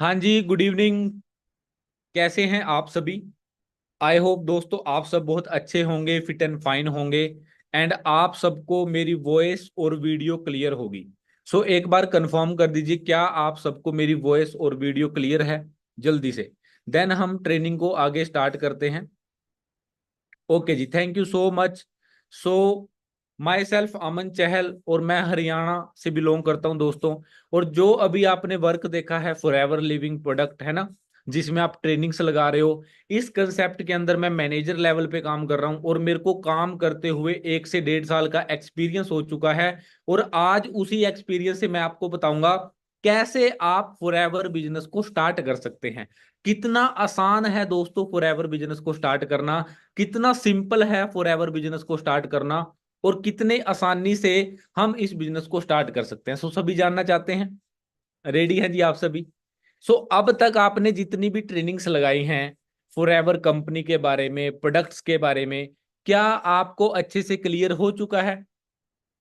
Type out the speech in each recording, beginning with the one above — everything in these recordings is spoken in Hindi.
हाँ जी, गुड इवनिंग। कैसे हैं आप सभी? आई होप दोस्तों आप सब बहुत अच्छे होंगे, फिट एंड फाइन होंगे। एंड आप सबको मेरी वॉइस और वीडियो क्लियर होगी। सो एक बार कंफर्म कर दीजिए, क्या आप सबको मेरी वॉइस और वीडियो क्लियर है? जल्दी से। देन हम ट्रेनिंग को आगे स्टार्ट करते हैं। Okay ji, thank you so much. So myself Aman Chahal, और मैं हरियाणा से बिलोंग करता हूं दोस्तों। और जो अभी आपने वर्क देखा है फॉरएवर लिविंग प्रोडक्ट, है ना, जिसमें आप ट्रेनिंग्स लगा रहे हो, इस कंसेप्ट के अंदर मैं मैनेजर लेवल पे काम कर रहा हूं और मेरे को काम करते हुए 1 से 1.5 साल का एक्सपीरियंस हो चुका है। और आज उसी एक्सपीरियंस से मैं आपको बताऊंगा कैसे आप फॉरएवर बिजनेस को स्टार्ट कर सकते हैं। कितना आसान है दोस्तों फॉरएवर बिजनेस को स्टार्ट करना, कितना सिंपल है फॉरएवर बिजनेस को स्टार्ट करना, और कितने आसानी से हम इस बिजनेस को स्टार्ट कर सकते हैं। सो सभी जानना चाहते हैं? रेडी हैं जी आप सभी? सो अब तक आपने जितनी भी ट्रेनिंग्स लगाई हैं फॉरएवर कंपनी के बारे में, प्रोडक्ट्स के बारे में, क्या आपको अच्छे से क्लियर हो चुका है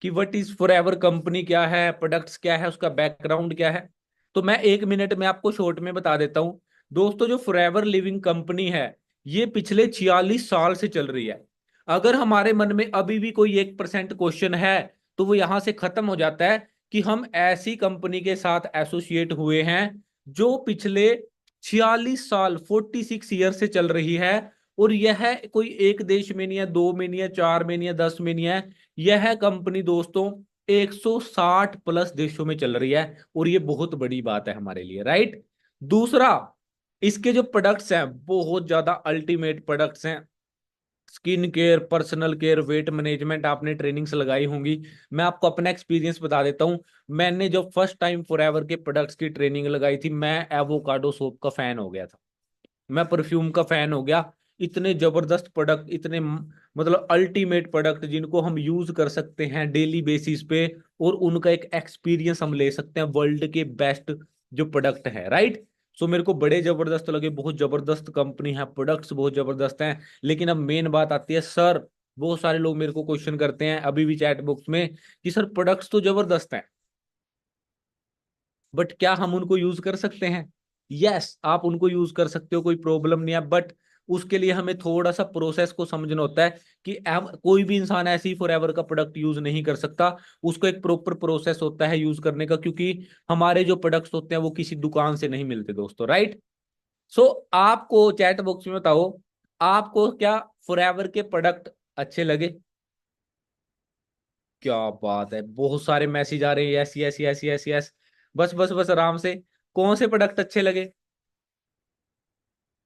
कि व्हाट इज फॉरएवर कंपनी क्या है, प्रोडक्ट्स क्या है, उसका बैकग्राउंड क्या है? तो मैं 1 मिनट में आपको शॉर्ट में बता देता हूं। दोस्तों, जो फॉरएवर लिविंग कंपनी है, ये पिछले 46 साल से चल रही है। अगर हमारे मन में अभी भी कोई 1% क्वेश्चन है, तो वो यहां से खत्म हो जाता है कि हम ऐसी कंपनी के साथ एसोसिएट हुए हैं जो पिछले 46 साल, 46 ईयर से चल रही है। और यह कोई एक देश में नहीं है, दो में नहीं है, चार में नहीं है, 10 में नहीं है। यह कंपनी दोस्तों 160 प्लस देशों में चल रही है। और ये बहुत बड़ी बात है हमारे लिए, राइट? दूसरा, इसके जो प्रोडक्ट्स हैं बहुत ज्यादा अल्टीमेट प्रोडक्ट्स हैं। Skin care, personal care, weight management, आपने ट्रेनिंग्स लगाई होंगी। मैं आपको अपना एक्सपीरियंस बता देता हूं। मैंने जब फर्स्ट टाइम फॉरएवर के प्रोडक्ट्स की ट्रेनिंग लगाई थी, मैं एवोकाडो सोप का फैन हो गया था। मैं परफ्यूम का फैन हो गया। इतने जबरदस्त प्रोडक्ट, इतने मतलब अल्टीमेट प्रोडक्ट जिनको हम यूज कर सकते हैं डेली बेसिस पे, और उनका एक एक्सपीरियंस हम ले सकते हैं। वर्ल्ड के बेस्ट जो प्रोडक्ट है, राइट? सो मेरे को बड़े जबरदस्त लगे, बहुत जबरदस्त कंपनी है, प्रोडक्ट्स बहुत जबरदस्त हैं। लेकिन अब मेन बात आती है सर, बहुत सारे लोग मेरे को क्वेश्चन करते हैं अभी भी चैट बॉक्स में कि सर प्रोडक्ट्स तो जबरदस्त हैं, बट क्या हम उनको यूज कर सकते हैं? यस, आप उनको यूज कर सकते हो, कोई प्रॉब्लम नहीं है। बट उसके लिए हमें थोड़ा सा प्रोसेस को समझना होता है कि कोई भी इंसान ऐसे ही फॉरएवर का प्रोडक्ट यूज नहीं कर सकता। उसको एक प्रॉपर प्रोसेस होता है यूज करने का, क्योंकि हमारे जो प्रोडक्ट्स होते हैं वो किसी दुकान से नहीं मिलते दोस्तों, राइट? सो आपको चैट बॉक्स में बताओ, आपको क्या फॉरएवर के प्रोडक्ट अच्छे लगे? क्या बात है, बहुत सारे मैसेज आ रहे हैं, yes yes yes yes yes. बस बस बस आराम से। कौन से प्रोडक्ट अच्छे लगे?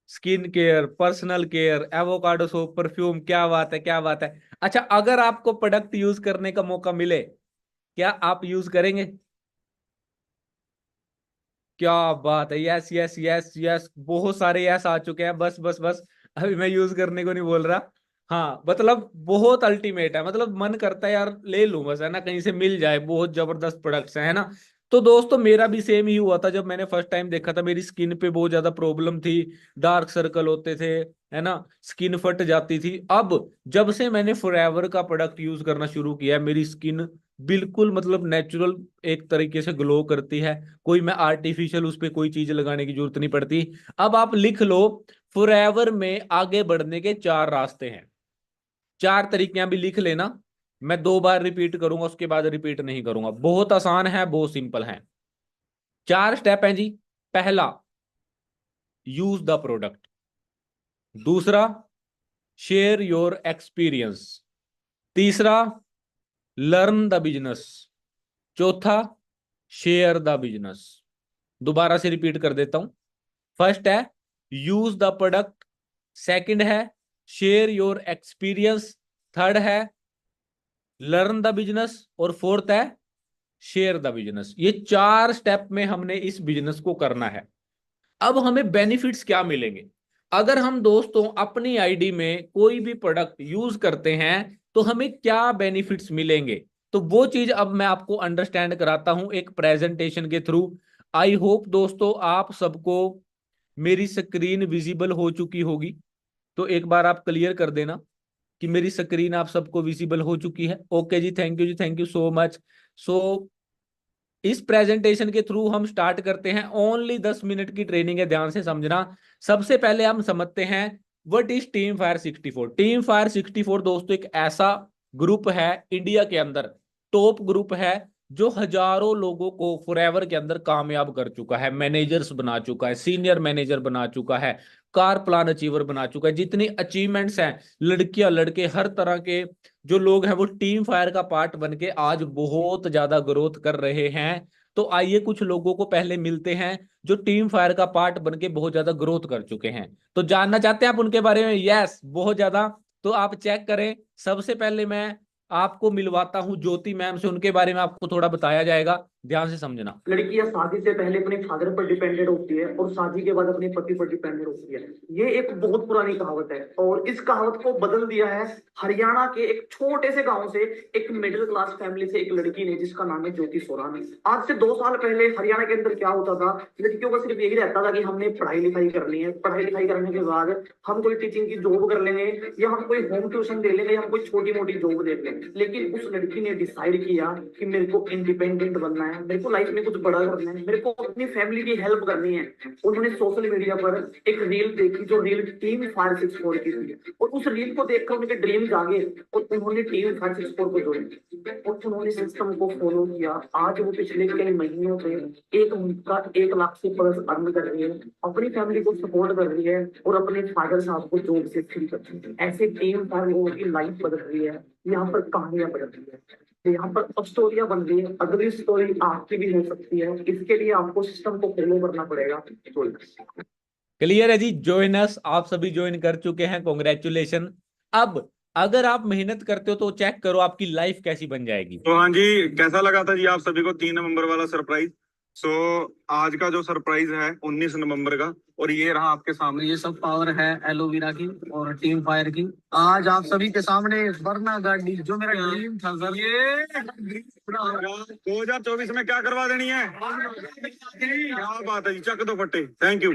Skin care, personal care, avocado soap, perfume, क्या बात है, क्या बात है। अच्छा, अगर आपको प्रोडक्ट यूज करने का मौका मिले, क्या आप यूज करेंगे? क्या बात है, यस यस यस यस, बहुत सारे यस आ चुके हैं। बस बस बस, अभी मैं यूज करने को नहीं बोल रहा। हाँ, मतलब बहुत अल्टीमेट है, मतलब मन करता है यार ले लूं बस, है ना, कहीं से मिल जाए, बहुत जबरदस्त प्रोडक्ट्स है ना। तो दोस्तों, मेरा भी सेम ही हुआ था जब मैंने फर्स्ट टाइम देखा था। मेरी स्किन पे बहुत ज्यादा प्रॉब्लम थी, डार्क सर्कल होते थे, है ना, स्किन फट जाती थी। अब जब से मैंने फॉरएवर का प्रोडक्ट यूज करना शुरू किया, मेरी स्किन बिल्कुल मतलब नेचुरल एक तरीके से ग्लो करती है। कोई मैं आर्टिफिशियल उस पर कोई चीज लगाने की जरूरत नहीं पड़ती। अब आप लिख लो, फॉरएवर में आगे बढ़ने के 4 रास्ते हैं। 4 तरीके अभी लिख लेना। मैं 2 बार रिपीट करूंगा, उसके बाद रिपीट नहीं करूंगा। बहुत आसान है, बहुत सिंपल है। 4 स्टेप हैं जी। पहला, यूज द प्रोडक्ट। दूसरा, शेयर योर एक्सपीरियंस। तीसरा, लर्न द बिजनेस। चौथा, शेयर द बिजनेस। दोबारा से रिपीट कर देता हूं। फर्स्ट है यूज द प्रोडक्ट, सेकंड है शेयर योर एक्सपीरियंस, थर्ड है लर्न द बिजनेस, और फोर्थ है शेयर द बिजनेस। ये 4 स्टेप में हमने इस बिजनेस को करना है। अब हमें बेनिफिट्स क्या मिलेंगे? अगर हम दोस्तों अपनी आईडी में कोई भी प्रोडक्ट यूज करते हैं, तो हमें क्या बेनिफिट्स मिलेंगे? तो वो चीज अब मैं आपको अंडरस्टैंड कराता हूं एक प्रेजेंटेशन के थ्रू। आई होप दोस्तों आप सबको मेरी स्क्रीन विजिबल हो चुकी होगी। तो एक बार आप क्लियर कर देना कि मेरी स्क्रीन आप सबको विजिबल हो चुकी है। Okay ji, thank you ji, thank you so much. So इस प्रेजेंटेशन के थ्रू हम स्टार्ट करते हैं। ओनली 10 मिनट की ट्रेनिंग है, ध्यान से समझना। सबसे पहले हम समझते हैं what is team fire 64। Team fire 64 दोस्तों एक ऐसा ग्रुप है इंडिया के अंदर, टॉप ग्रुप है, जो हजारों लोगों को फॉरएवर के अंदर कामयाब कर चुका है, मैनेजर्स बना चुका है, सीनियर मैनेजर बना चुका है, कार प्लान अचीवर बना चुका है। जितनी अचीवमेंट्स हैं, लड़कियां लड़के हर तरह के जो लोग हैं वो टीम फायर का पार्ट बन के आज बहुत ज्यादा ग्रोथ कर रहे हैं। तो आइए कुछ लोगों को पहले मिलते हैं जो टीम फायर का पार्ट बन के बहुत ज्यादा ग्रोथ कर चुके हैं। तो जानना चाहते हैं आप उनके बारे में? यस, बहुत ज्यादा। तो आप चेक करें। सबसे पहले मैं आपको मिलवाता हूं ज्योति मैम से, उनके बारे में आपको थोड़ा बताया जाएगा, ध्यान से समझना। लड़कियां शादी से पहले अपने फादर पर डिपेंडेंट होती है और शादी के बाद अपने पति पर डिपेंडेंट होती है। ये एक बहुत पुरानी कहावत है और इस कहावत को बदल दिया है हरियाणा के एक छोटे से गांव से, एक मिडिल क्लास फैमिली से एक लड़की ने, जिसका नाम है ज्योति सोरानी। आज से 2 साल पहले हरियाणा के अंदर क्या होता था, लड़कियों का सिर्फ यही रहता था कि हमने पढ़ाई लिखाई करनी है, पढ़ाई लिखाई करने के बाद हम कोई टीचिंग की जॉब कर लेंगे या हम कोई होम ट्यूशन दे लेंगे या हम कोई छोटी मोटी जॉब देख लेंगे। लेकिन उस लड़की ने डिसाइड किया कि मेरे को इंडिपेंडेंट बनना है, मेरे को लाइफ में कुछ बड़ा करना है, मेरे को अपनी फैमिली की हेल्प करनी है। उन्होंने सोशल मीडिया पर एक रील देखी, जो रील टीम 564 की थी, और उस रील को देखकर उनके ड्रीम जागे और उन्होंने टीम 564 को ज्वाइन किया और उन्होंने सिस्टम को फॉलो किया। आज वो पिछले कई महीनों से एक का 1 लाख से प्लस अर्न कर रही है, अपनी फैमिली को सपोर्ट कर रही है और अपने फादर साहब को जॉब से फ्री कर रही है। ऐसे टीम पर लोगों की लाइफ बदल रही है, यहाँ पर कहानियां बदल रही है, यहाँ पर स्टोरियां बन रही है। अगली स्टोरी आपकी भी हो सकती है, इसके लिए आपको सिस्टम को फॉलो करना पड़ेगा। क्लियर है जी? ज्वाइनर्स आप सभी ज्वाइन कर चुके हैं, कॉन्ग्रेचुलेशन। अब अगर आप मेहनत करते हो तो चेक करो आपकी लाइफ कैसी बन जाएगी। तो हाँ जी, कैसा लगा था जी आप सभी को 3 नवंबर वाला सरप्राइज? सो आज का जो सरप्राइज है 19 नवंबर का, और ये रहा आपके सामने। ये सब पावर है एलोवेरा की और टीम फायर की। आज आप सभी के सामने वरना गाड़ी, जो मेरा ड्रीम था सर, ये 2024 में क्या करवा देनी है? क्या बात है जी, चक दो फट्टे। Thank you.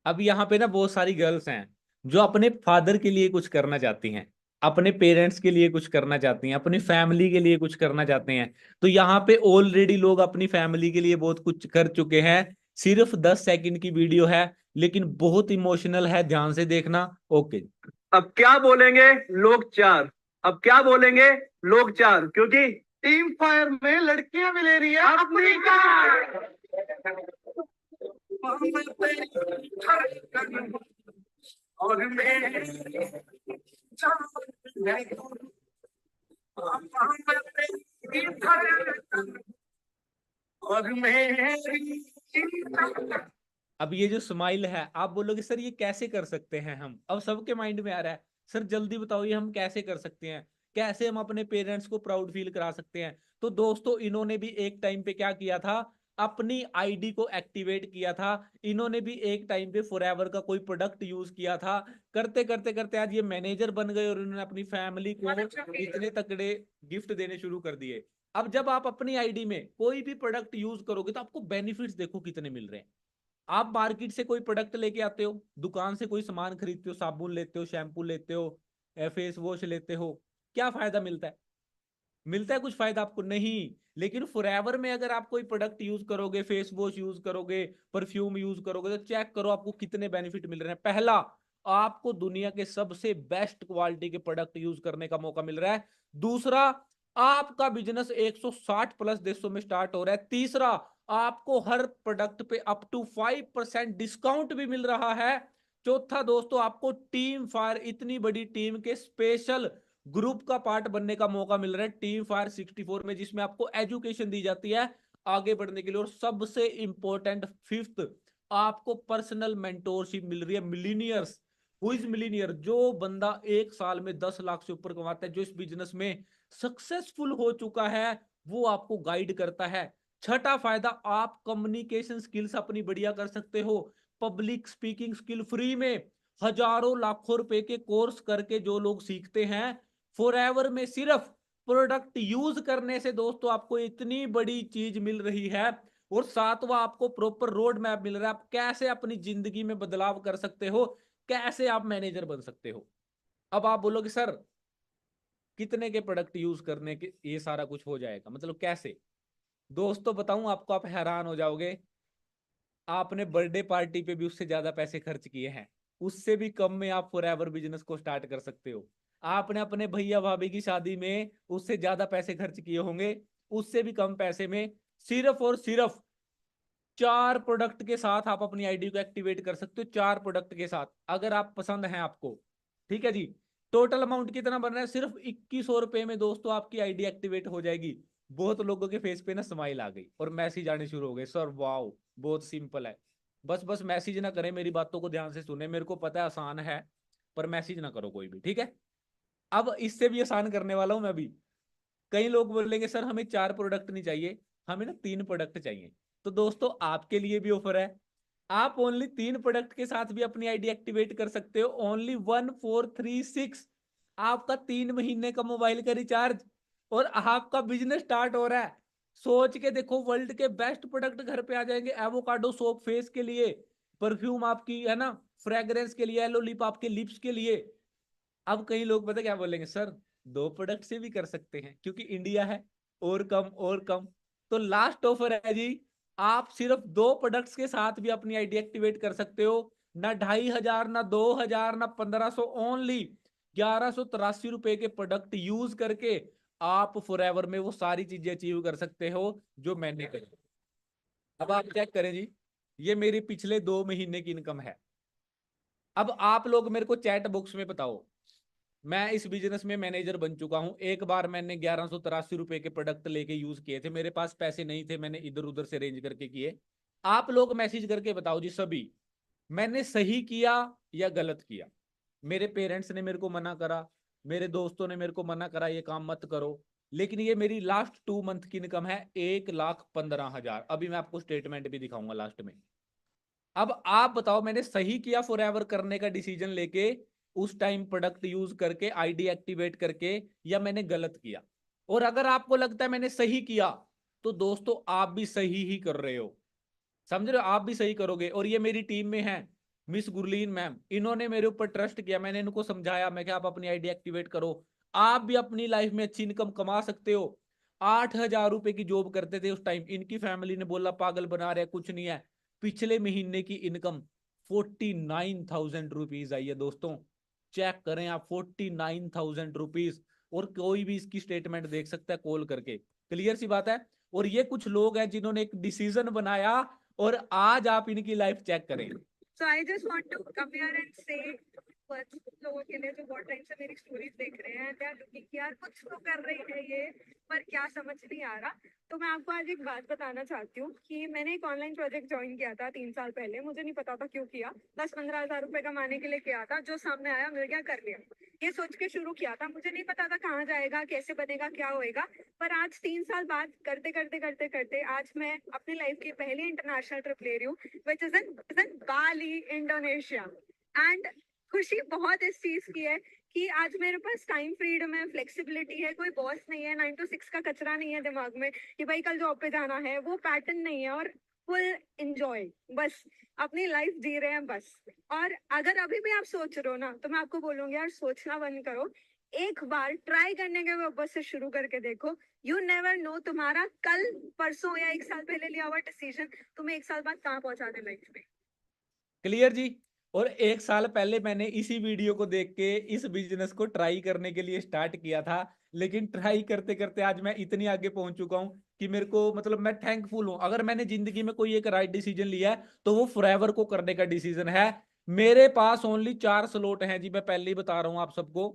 अब यहाँ पे ना बहुत सारी गर्ल्स हैं जो अपने फादर के लिए कुछ करना चाहती हैं, अपने पेरेंट्स के लिए कुछ करना चाहती हैं, अपनी फैमिली के लिए कुछ करना चाहते हैं। तो यहाँ पे ऑलरेडी लोग अपनी फैमिली के लिए बहुत कुछ कर चुके हैं। सिर्फ 10 सेकंड की वीडियो है लेकिन बहुत इमोशनल है, ध्यान से देखना। ओके। अब क्या बोलेंगे लोग चार, अब क्या बोलेंगे लोग चार, क्योंकि टीम फायर में लड़कियां भी ले रही है अपनी कार। और अब ये जो स्माइल है, आप बोलोगे सर ये कैसे कर सकते हैं हम? अब सबके माइंड में आ रहा है, सर जल्दी बताओ ये हम कैसे कर सकते हैं, कैसे हम अपने पेरेंट्स को प्राउड फील करा सकते हैं? तो दोस्तों इन्होंने भी एक टाइम पे क्या किया था, अपनी आईडी को एक्टिवेट किया था। इन्होंने भी एक टाइम पे फॉरएवर का कोई प्रोडक्ट यूज किया था। करते करते करते आज ये मैनेजर बन गए और इन्होंने अपनी फैमिली को इतने तगड़े गिफ्ट देने शुरू कर दिए। अब जब आप अपनी आईडी में कोई भी प्रोडक्ट यूज करोगे तो आपको बेनिफिट्स देखो कितने मिल रहे हैं। आप मार्केट से कोई प्रोडक्ट लेके आते हो, दुकान से कोई सामान खरीदते हो, साबुन लेते हो, शैम्पू लेते हो, फेस वॉश लेते हो, क्या फायदा मिलता है? मिलता है कुछ फायदा आपको? नहीं। लेकिन फॉरएवर में अगर आप कोई प्रोडक्ट यूज करोगे, फेस वॉश यूज करोगे, परफ्यूम यूज करोगे, तो चेक करो आपको कितने बेनिफिट मिल रहे हैं। पहला, आपको दुनिया के सबसे बेस्ट क्वालिटी के प्रोडक्ट यूज करने का मौका मिल रहा है। दूसरा, आपका बिजनेस 160 प्लस देशों में स्टार्ट हो रहा है। तीसरा, आपको हर प्रोडक्ट पे अप टू 5% डिस्काउंट भी मिल रहा है। चौथा दोस्तों, आपको टीम फायर इतनी बड़ी टीम के स्पेशल ग्रुप का पार्ट बनने का मौका मिल रहा है टीम फायर 64 में, जिसमें आपको एजुकेशन दी जाती है आगे बढ़ने के लिए। और सबसे इंपॉर्टेंट फिफ्थ, आपको पर्सनल मेंटोरशिप मिल रही है। Millionaires, who is millionaire? जो बंदा 1 साल में 10 लाख से ऊपर कमाता है, जो इस बिजनेस में सक्सेसफुल हो चुका है, वो आपको गाइड करता है। छठा फायदा, आप कम्युनिकेशन स्किल्स अपनी बढ़िया कर सकते हो। पब्लिक स्पीकिंग स्किल फ्री में हजारों लाखों रुपए के कोर्स करके जो लोग सीखते हैं फॉरएवर में, सिर्फ प्रोडक्ट यूज करने से दोस्तों आपको इतनी बड़ी चीज मिल रही है। और सातवां, आपको प्रॉपर रोड मैप मिल रहा है, आप कैसे अपनी जिंदगी में बदलाव कर सकते हो, कैसे आप मैनेजर बन सकते हो। अब आप बोलोगे सर कितने के प्रोडक्ट यूज करने के ये सारा कुछ हो जाएगा, मतलब कैसे। दोस्तों बताऊं आपको, आप हैरान हो जाओगे। आपने बर्थडे पार्टी पे भी उससे ज्यादा पैसे खर्च किए हैं, उससे भी कम में आप फॉरएवर बिजनेस को स्टार्ट कर सकते हो। आपने अपने भैया भाभी की शादी में उससे ज्यादा पैसे खर्च किए होंगे, उससे भी कम पैसे में सिर्फ और सिर्फ 4 प्रोडक्ट के साथ आप अपनी आईडी को एक्टिवेट कर सकते हो। 4 प्रोडक्ट के साथ, अगर आप पसंद हैं आपको, ठीक है जी। टोटल अमाउंट कितना बन रहा है, सिर्फ 2100 रुपए में दोस्तों आपकी आईडी एक्टिवेट हो जाएगी। बहुत लोगों के फेस पे ना स्माइल आ गई और मैसेज आने शुरू हो गए, सर वाओ बहुत सिंपल है। बस बस मैसेज ना करें, मेरी बातों को ध्यान से सुने, मेरे को पता है आसान है, पर मैसेज ना करो कोई भी, ठीक है। अब इससे भी आसान करने वाला हूं मैं भी। कई लोग बोलेंगे सर हमें 4 प्रोडक्ट नहीं चाहिए, हमें ना 3 प्रोडक्ट चाहिए। तो दोस्तों आपके लिए भी ऑफर है, आप ओनली 3 प्रोडक्ट के साथ भी अपनी आईडी एक्टिवेट कर सकते हो। ओनली 1436, आपका 3 महीने का मोबाइल का रिचार्ज और आपका बिजनेस स्टार्ट हो रहा है। सोच के देखो, वर्ल्ड के बेस्ट प्रोडक्ट घर पे आ जाएंगे। एवोकाडो सोप फेस के लिए, परफ्यूम आपकी है ना फ्रेग्रेंस के लिए, एलो लिप आपके लिप्स के लिए। अब कई लोग पता क्या बोलेंगे, सर 2 प्रोडक्ट से भी कर सकते हैं क्योंकि इंडिया है, और कम और कम। तो लास्ट ऑफर है जी, आप सिर्फ 2 प्रोडक्ट्स के साथ भी अपनी आईडी एक्टिवेट कर सकते हो। ना 2500, ना 2000, ना 1500, ओनली 1183 रुपए के प्रोडक्ट यूज करके आप फॉरएवर में वो सारी चीजें अचीव कर सकते हो जो मैंने करी। अब आप चेक करें जी, ये मेरी पिछले 2 महीने की इनकम है। अब आप लोग मेरे को चैट बॉक्स में बताओ, मैं इस बिजनेस में मैनेजर बन चुका हूं। एक बार मैंने 1183 रुपए के प्रोडक्ट लेके यूज किए थे, मेरे पास पैसे नहीं थे, मैंने इधर उधर से अरेंज करके किए। आप लोग मैसेज करके बताओ जी सभी, मैंने सही किया या गलत किया। मेरे पेरेंट्स ने मेरे को मना करा, मेरे दोस्तों ने मेरे को मना करा ये काम मत करो, लेकिन ये मेरी लास्ट 2 मंथ की इनकम है 1,15,000। अभी मैं आपको स्टेटमेंट भी दिखाऊंगा लास्ट में। अब आप बताओ, मैंने सही किया फॉरएवर करने का डिसीजन लेके, उस टाइम प्रोडक्ट यूज करके आईडी एक्टिवेट करके, या मैंने गलत किया। और अगर आपको लगता है मैंने सही किया, तो दोस्तों आप भी सही ही कर रहे हो, समझ रहे हो, आप भी सही करोगे। और ये मेरी टीम में है मिस गुरलीन मैम, इन्होंने मेरे ऊपर ट्रस्ट किया, मैंने इनको समझाया, मैं क्या आप अपनी आईडी एक्टिवेट करो, आप भी अपनी लाइफ में अच्छी इनकम कमा सकते हो। 8,000 रुपए की जॉब करते थे उस टाइम, इनकी फैमिली ने बोला पागल बना रहे, कुछ नहीं है। पिछले महीने की इनकम 49,000 रुपीज आई है दोस्तों। चेक करें आप, 49,000 रुपीज। और कोई भी इसकी स्टेटमेंट देख सकता है कॉल करके, क्लियर सी बात है। और ये कुछ लोग हैं जिन्होंने एक डिसीजन बनाया, और आज आप इनकी लाइफ चेक करें। So I just want to come here and say कुछ लोगों के लिए जो बहुत टाइम से मेरी स्टोरीज देख रहे हैं, they are looking कि यार कुछ तो कर रही है ये, पर क्या समझ नहीं आ रहा। तो मैं आपको आज एक बात बताना चाहती हूँ कि मैंने एक ऑनलाइन प्रोजेक्ट ज्वाइन किया था 3 साल पहले। मुझे नहीं पता था क्यों किया, 10-15 हजार रुपए कमाने के लिए किया था। जो सामने आया मिल गया, कर लिया, ये सोच के शुरू किया था। मुझे नहीं पता था कहाँ जाएगा, कैसे बनेगा, क्या होएगा। पर आज 3 साल बाद करते करते करते करते आज मैं अपनी लाइफ की पहली इंटरनेशनल ट्रिप ले रही हूँ, which is in Bali, Indonesia. And खुशी बहुत इस चीज की है कि आज मेरे पास टाइम फ्रीडम है, फ्लेक्सिबिलिटी है, कोई बॉस नहीं है, 9 to 6 का कचरा नहीं है दिमाग में कि भाई कल जॉब पे जाना है, वो पैटर्न नहीं है। और फुल एंजॉय, बस अपनी लाइफ जी रहे हैं बस। और अगर अभी भी आप सोच रहे हो ना, तो मैं आपको बोलूंगी यार सोचना बंद करो, एक बार ट्राई करने के वापस से शुरू करके देखो। यू नेवर नो, तुम्हारा कल परसों या 1 साल पहले लिया हुआ डिसीजन तुम्हें 1 साल बाद कहाँ पहुंचा दे लाइफ में। क्लियर जी। और 1 साल पहले मैंने इसी वीडियो को देख के इस बिजनेस को ट्राई करने के लिए स्टार्ट किया था, लेकिन ट्राई करते करते आज मैं इतनी आगे पहुंच चुका हूं कि मेरे को मतलब मैं थैंकफुल हूं। अगर मैंने जिंदगी में कोई एक राइट डिसीजन लिया है तो वो फॉरएवर को करने का डिसीजन है। मेरे पास ओनली 4 स्लॉट हैं जी, मैं पहले ही बता रहा हूं आप सबको।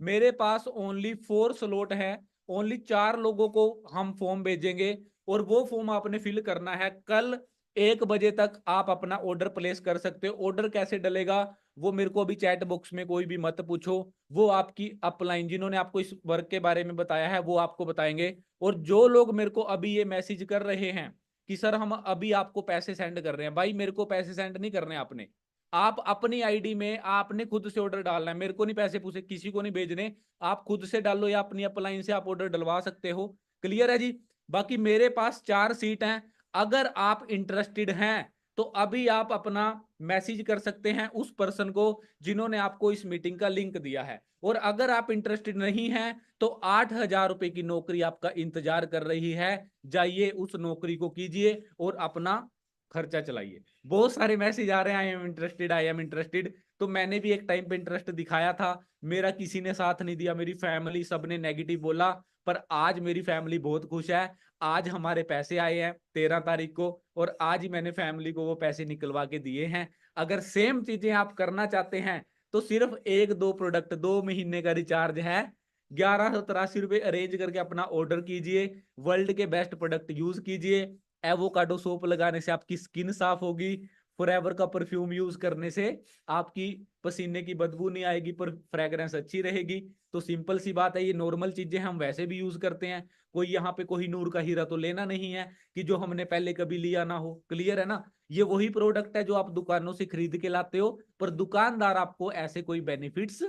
मेरे पास ओनली 4 स्लॉट है, ओनली 4 लोगों को हम फॉर्म भेजेंगे, और वो फॉर्म आपने फिल करना है। कल 1 बजे तक आप अपना ऑर्डर प्लेस कर सकते हो। ऑर्डर कैसे डलेगा वो मेरे को अभी चैट बॉक्स में कोई भी मत पूछो, वो आपकी अपलाइन जिन्होंने आपको इस वर्क के बारे में बताया है वो आपको बताएंगे। और जो लोग मेरे को अभी ये मैसेज कर रहे हैं कि सर हम अभी आपको पैसे सेंड कर रहे हैं, भाई मेरे को पैसे सेंड नहीं करने आपने, आप अपनी आईडी में आपने खुद से ऑर्डर डालना है, मेरे को नहीं पैसे पूछे, किसी को नहीं भेजने, आप खुद से डालो या अपनी अपलाइन से आप ऑर्डर डलवा सकते हो। क्लियर है जी। बाकी मेरे पास 4 सीट हैं, अगर आप इंटरेस्टेड हैं तो अभी आप अपना मैसेज कर सकते हैं उस पर्सन को जिन्होंने आपको इस मीटिंग का लिंक दिया है। और अगर आप इंटरेस्टेड नहीं हैं तो 8,000 रुपए की नौकरी आपका इंतजार कर रही है। जाइए उस नौकरी को कीजिए और अपना खर्चा चलाइए। बहुत सारे मैसेज आ रहे हैं, I am interested, I am interested. तो मैंने भी एक टाइम पे इंटरेस्ट दिखाया था, मेरा किसी ने साथ नहीं दिया, मेरी फैमिली सबने नेगेटिव बोला। पर आज मेरी फैमिली बहुत खुश है। आज हमारे पैसे आए हैं 13 तारीख को, और आज ही मैंने फैमिली को वो पैसे निकलवा के दिए हैं। अगर सेम चीजें आप करना चाहते हैं तो सिर्फ 1-2 प्रोडक्ट, 2 महीने का रिचार्ज है, 1183 रुपए अरेंज करके अपना ऑर्डर कीजिए। वर्ल्ड के बेस्ट प्रोडक्ट यूज कीजिए। एवोकाडो सोप लगाने से आपकी स्किन साफ होगी। फॉरएवर का परफ्यूम यूज करने से आपकी पसीने की बदबू नहीं आएगी, पर फ्रेग्रेंस अच्छी रहेगी। तो सिंपल सी बात है, ये नॉर्मल चीजें हम वैसे भी यूज करते हैं। कोई यहाँ पे कोई नूर का हीरा तो लेना नहीं है कि जो हमने पहले कभी लिया ना हो। क्लियर है ना? ये वही प्रोडक्ट है जो आप दुकानों से खरीद के लाते हो, पर दुकानदार आपको ऐसे कोई बेनिफिट्स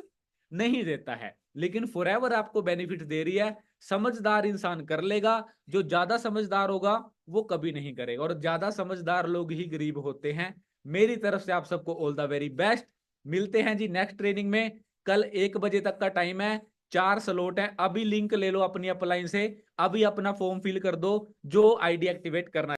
नहीं देता है, लेकिन फॉरएवर आपको बेनिफिट दे रही है। समझदार इंसान कर लेगा, जो ज्यादा समझदार होगा वो कभी नहीं करेगा, और ज्यादा समझदार लोग ही गरीब होते हैं। मेरी तरफ से आप सबको ऑल द वेरी बेस्ट। मिलते हैं जी नेक्स्ट ट्रेनिंग में। कल 1 बजे तक का टाइम है, 4 स्लॉट है। अभी लिंक ले लो अपनी अपलाइन से, अभी अपना फॉर्म फिल कर दो जो आईडी एक्टिवेट करना